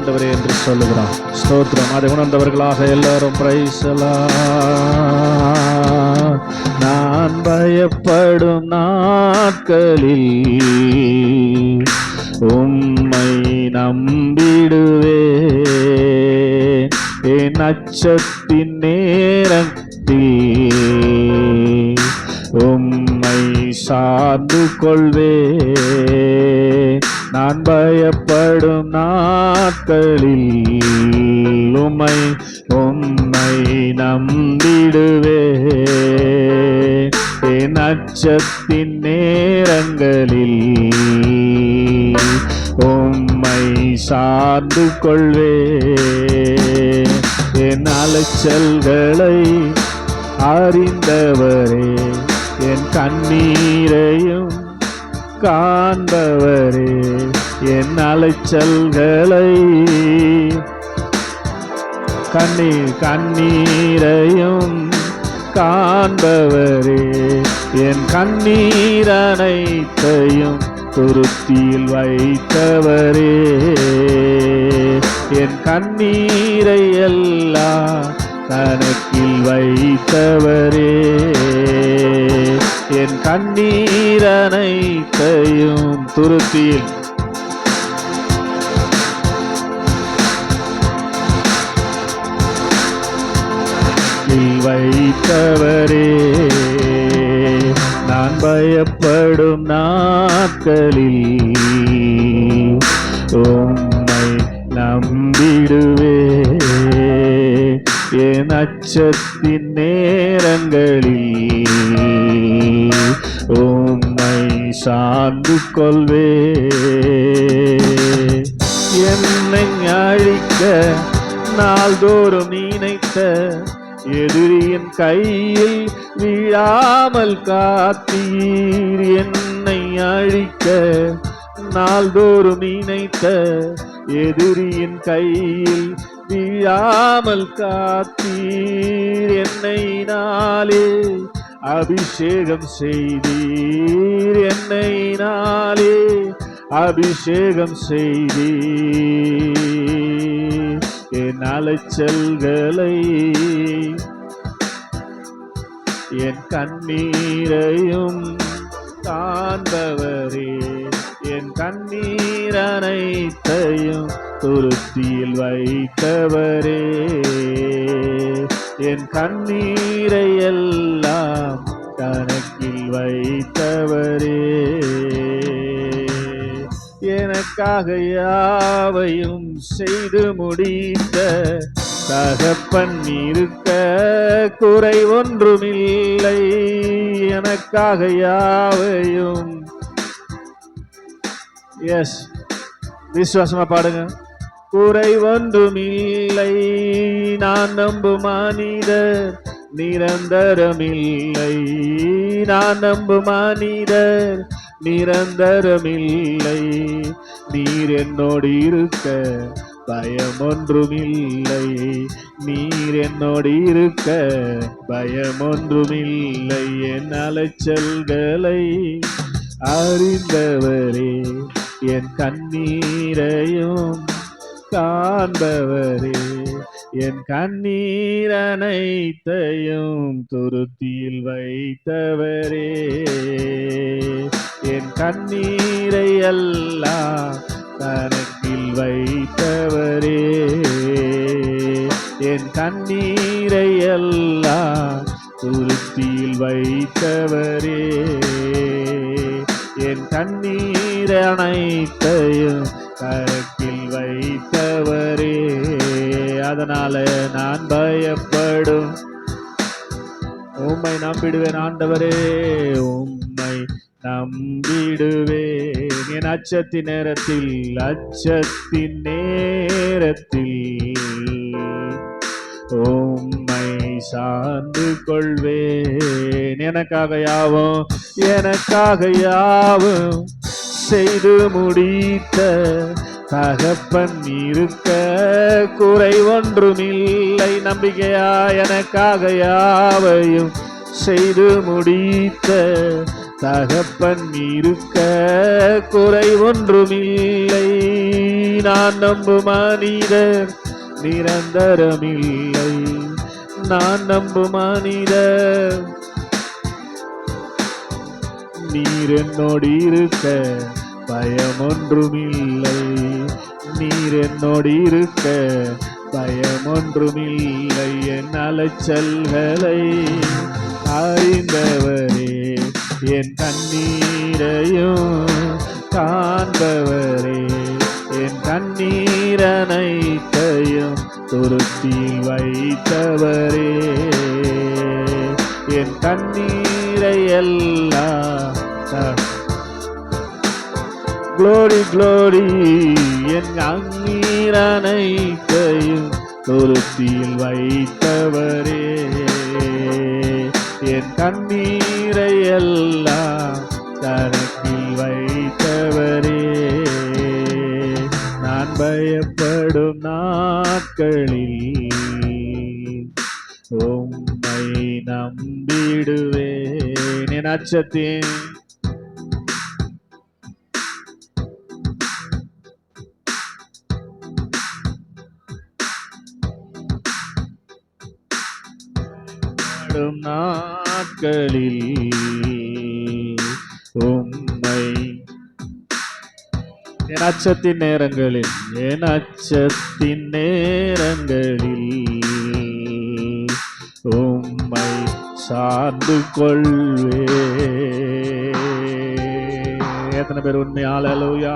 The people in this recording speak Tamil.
ஆண்டவரே என்று சொல்லுகிறான். ஸ்தோத்திரம். அதை உணர்ந்தவர்களாக எல்லாரும் பிரைஸ் எல்லாம். நான் பயப்படும் நாட்களில் உம்மை நம்பிடுவேன். என் அச்சத்தின் நேரத்தில் உம்மை சார்ந்து கொள்வேன். நான் பயப்படும் நாட்களில் உம்மை நம்பிடுவேன். என் அச்சத்தின் நேரங்களில் உம்மை சார்ந்து கொள்வேன். என் அலைச்சல்களை அறிந்தவரே, என் கண்ணீரையும் காண்பவரே, என் அலைச்சல்களை கண்ணீரையும் காண்பவரே, என் கண்ணீர் அனைத்தையும் துருத்தியில் வைத்தவரே, என் கண்ணீரை எல்லாம் கணக்கில் வைத்தவரே, என் கண்ணீர் அனைத்தையும் துருத்தியில் வைத்தவரே. நான் பயப்படும் நாட்களில் உம்மை நம்பிடுவேன். என் அச்சத்தின் நேரங்களில் உம்மை சார்ந்து கொள்வேன். என்னை அழிக்க நாள்தோறும் நினைத்த எதிரியின் கையில் விழாமல் காத்தீர். என்னை அழிக்க நாள்தோறும் நினைத்த எதிரியின் கையில் விழாமல் காத்தீர். என்னை நாளே அபிஷேகம் செய்தீர். என்னை நாளே அபிஷேகம் செய்தீர். என் அலைச்சல்களை என் கண்ணீரையும் காண்பவரே, என் கண்ணீர் அனைத்தையும் துருத்தியில் வைத்தவரே, என் கண்ணீரை எல்லாம் கணக்கில் வைத்தவரே, எனக்காக யாவையும் செய்து முடித்த தகப்பன் இருக்க குறை ஒன்றுமில்லை. எனக்காக யாவையும் எஸ் விசுவாசமா பாடுங்க. குறை ஒன்றுமில்லை. நான் நம்பும் மனிதர் நிரந்தரமில்லை. நான் நம்பும் மனிதர் நிரந்தரமில்லை. நீர் என்னோடு இருக்க பயம் ஒன்றுமில்லை. நீர் என்னோடு இருக்க பயம் ஒன்றுமில்லை. என் அலைச்சல்களை அறிந்தவரே, என் கண்ணீரையும் காண்பவரே, என் கண்ணீர் அனைத்தையும் துருத்தியில் வைத்தவரே, என் கண்ணீரை எல்லாம் கணக்கில் வைத்தவரே, என் கண்ணீரை எல்லாம் துருத்தியில் வைத்தவரே, என் கண்ணீர் அனைத்தையும் கணக்கில் வைத்தவரே. அதனால நான் பயப்படும் உம்மை நம்பிடுவேன். ஆண்டவரே உம்மை நம்பிடுவேன். என் அச்சத்தின் நேரத்தில் உம்மை சார்ந்து கொள்வேன். எனக்காக யாவும் செய்து முடித்த தகப்பன் இருக்க குறை ஒன்றுமில்லை. நம்பிக்கையா எனக்காக யாவையும் செய்து முடித்த தகப்பன் இருக்க குறை ஒன்றுமில்லை. நான் நம்பும் மனிதர் நிரந்தரமில்லை. நான் நம்பும் மனிதர் நீர் என்னோடு இருக்க பயம் ஒன்றுமில்லை. நீர் என்னோடு இருக்க பயம் ஒன்றுமில்லை. என் அலைச்சல்களை அறிந்தவரே, என் கண்ணீரையும் காண்பவரே, என் கண்ணீரனைத்தையும் துருத்தியில் வைத்தவரே, என் கண்ணீரை எல்லாம் க்ளோரி க்ளோரி, என் கண்ணீரனைத்தையும் துருத்தியில் வைத்தவரே, என் கண்ணீரை எல்லாம் கரத்தில் வைத்தவரே. நான் பயப்படும் நாட்களில் உம்மை நம்பிடுவேன். என் அச்சத்தின் நாட்களில் உம்மை, என் அச்சத்தின் நேரங்களில், என் அச்சத்தின் நேரங்களில் உம்மை சார்ந்து கொள்வே. எத்தனை பேர் உண்மை? ஹல்லேலூயா.